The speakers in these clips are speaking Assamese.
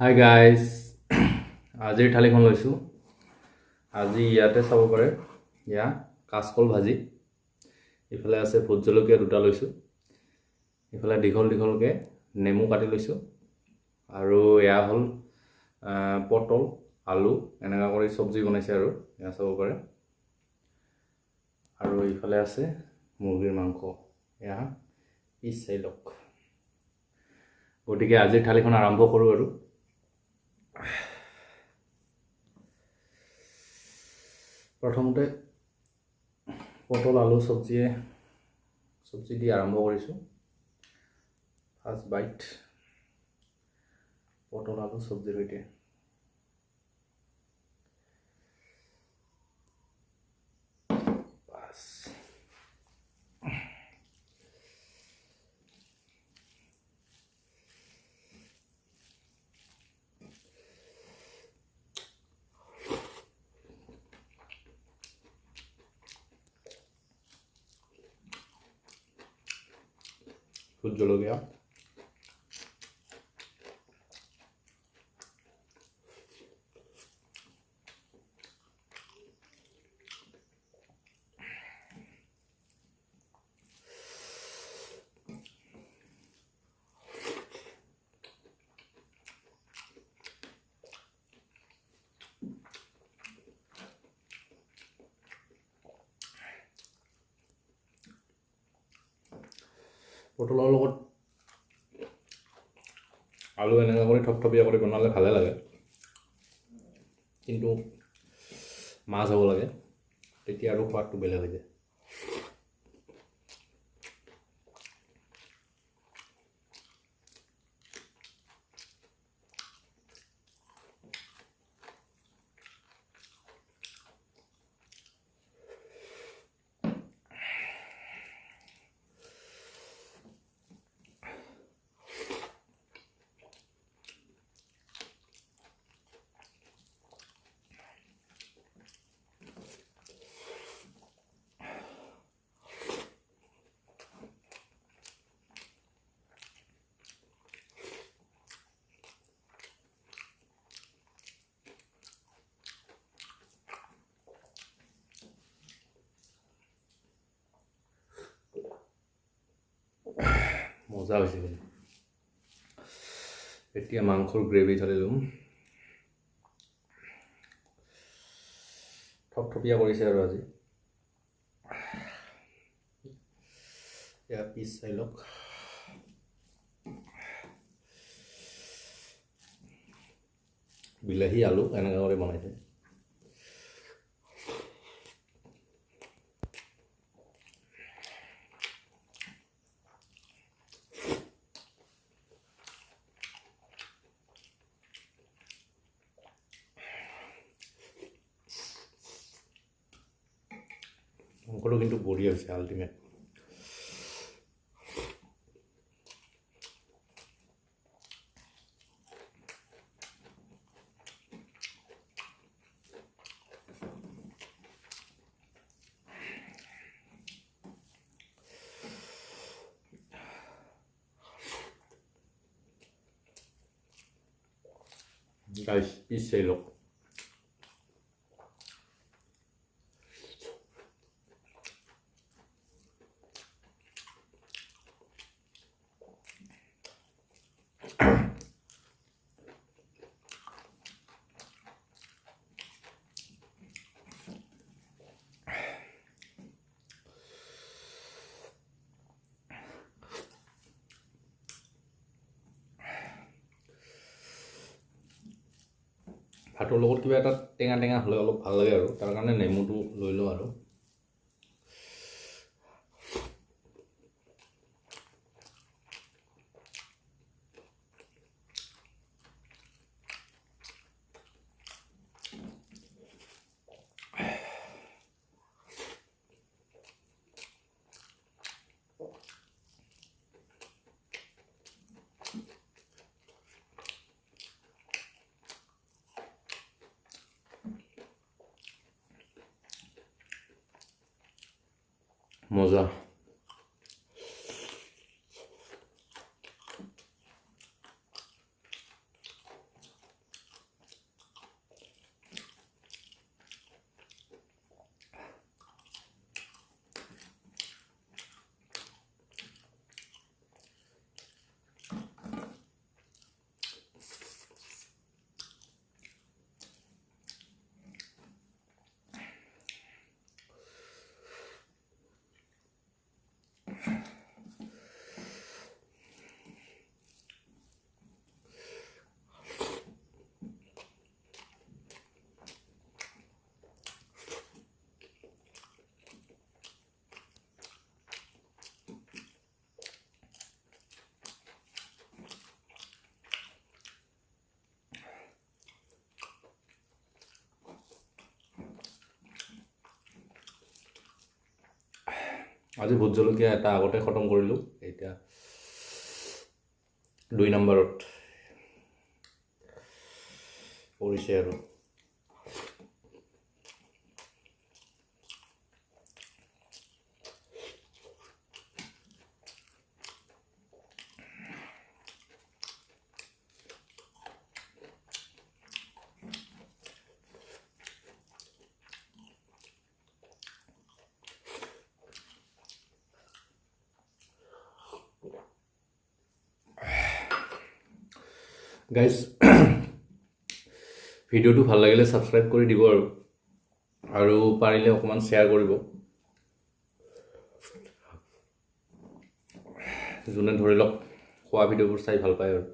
হাই গাইজ আজিৰ থালিখন লৈছোঁ। আজি ইয়াতে চাব পাৰে, এয়া কাচকল ভাজি, ইফালে আছে ভোট জলকীয়া দুটা লৈছোঁ, ইফালে দীঘল দীঘলকৈ নেমু কাটি লৈছোঁ, আৰু এয়া হ'ল পটল আলু এনেকুৱা কৰি চব্জি বনাইছে আৰু এয়া চাব পাৰে। আৰু ইফালে আছে মুৰ্গীৰ মাংস, এয়া পিচ চাই লওক। গতিকে আজিৰ থালিখন আৰম্ভ কৰোঁ আৰু। প্ৰথমতে পটল আলু চব্জি দি আৰম্ভ কৰিছোঁ। ফাৰ্ষ্ট বাইট পটল আলু চব্জিৰ সৈতে। ভোট জলকীয়া, পটলৰ লগত আলু এনেকুৱা কৰি থপথপীয়া কৰি বনালে ভালে লাগে, কিন্তু মাছ হ'ব লাগে, তেতিয়া আৰু সোৱাদটো বেলেগ হৈ যায়। মজা হৈছে কিন্তু। এতিয়া মাংসৰ গ্ৰেভি ঢালি দিম। থপথপীয়া কৰিছে আৰু আজি। এয়া পিচ চাই লওক। বিলাহী আলু এনেকৈ কৰি বনাইছে। মাংসটো কিন্তু বঢ়িয়া হৈছে, আল্টিমেট। Guys, piece চাই লওক। ভাতৰ লগত কিবা এটা টেঙা টেঙা হ'লে অলপ ভাল লাগে, আৰু তাৰ কাৰণে নেমুটো লৈ লওঁ আৰু। মজা। আজি ভোট জলকীয়া এটা আগতে খতম কৰিলোঁ, এতিয়া 2 নম্বৰত পৰিছে আৰু গাইজ ভিডিঅ'টো ভাল লাগিলে ছাবস্ক্ৰাইব কৰি দিব আৰু পাৰিলে অকণমান শ্বেয়াৰ কৰিব, যোনে ধৰি লওক খোৱা ভিডিঅ'বোৰ চাই ভাল পায় আৰু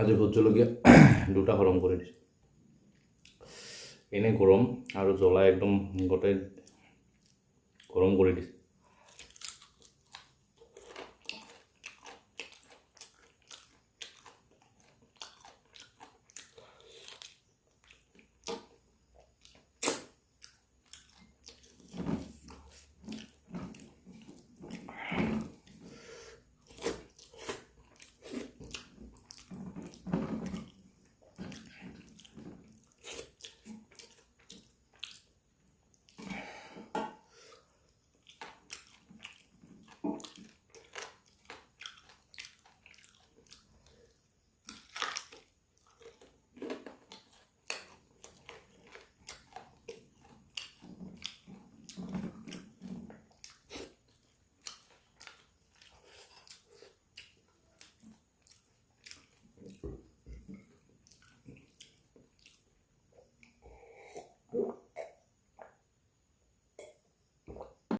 আজি ভোট জলকীয়া দুটা গৰম কৰি দিছোঁ, এনে গৰম আৰু জ্বলা একদম গোটেই গৰম কৰি দিছে।